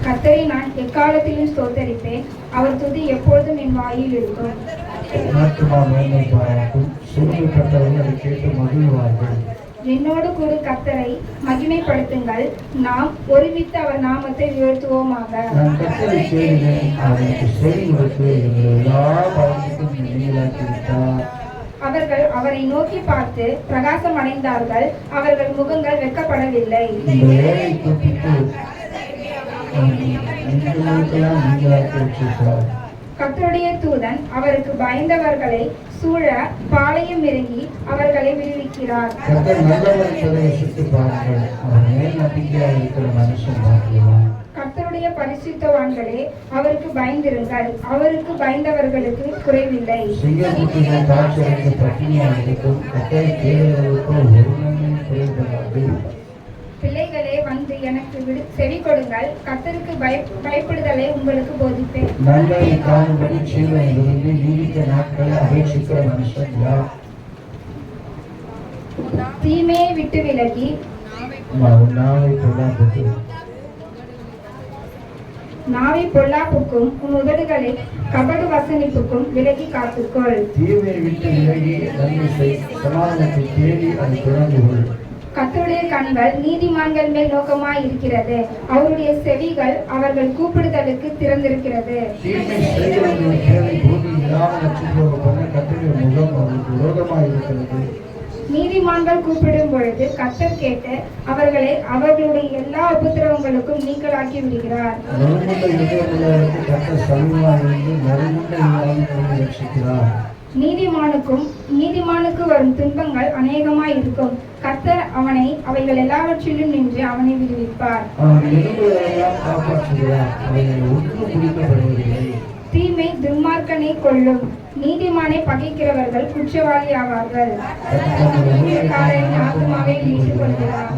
கர்த்தரை நான் எக்காலத்திலும் ஸ்தோத்தரிப்பேன். அவர் துதி எப்பொழுதும் என் வாயில் இருக்கும். என்னோடு கூட கர்த்தரை மகிமைப்படுத்துங்கள். நாம் ஒருமித்து அவர் நாமத்தை உயர்த்துவோமாக. அவர்கள் அவரை நோக்கி பார்த்து பிரகாசம் அடைந்தார்கள். அவர்கள் முகங்கள் வெட்கப்படவில்லை. கர்த்தருடைய தூதன் அவருக்கு பயந்தவர்களை சூழ பாளையம் இறங்கி அவர்களை விடுவிக்கிறார். கர்த்தருடைய பரிசுத்தவான்களே, அவருக்கு பயந்திருங்கள். அவருக்கு பயந்தவர்களுக்கு குறைவில்லை. பிள்ளைகளே, வந்து எனக்கு செவி கொடுங்கள். கர்த்தருக்கு பயப்படுதலை உங்களுக்கு போதிப்பேன். தீமையை விட்டு விலகி நாவை பொல்லாப்புக்கும் உன் உதடுகளை கபடு வசனிப்புக்கும் விலகி காத்துக்கொள். தீமையை விட்டு விலகி நன்மை செய், சமாதானத்தை தேடி அதை தொடர்ந்து கொள். கர்த்தருடைய கண்கள் நீதிமான்கள் மேல் நோக்கமாய் இருக்கிறது. அவருடைய செவிகள் அவர்கள் கூப்பிடுதலுக்கு திறந்திருக்கிறது. நீதிமான்கள் கூப்பிடும் பொழுது கர்த்தர் கேட்டு அவர்களை அவர்களுடைய எல்லா உபத்திரவங்களுக்கும் நீங்களாக்கி விடுகிறார். நீதிமானுக்கு வரும் துன்பங்கள் அநேகமாய் இருக்கும். கர்த்தர் அவனை அவைகள் எல்லாவற்றிலும் நின்று அவனை விடுவிப்பார். தீமை துன்மார்க்கனை கொல்லும். நீதிமானை பகைக்கிறவர்கள் குற்றவாளி ஆவார்கள். ஆத்மாவை மீட்டுக் கொள்கிறார்.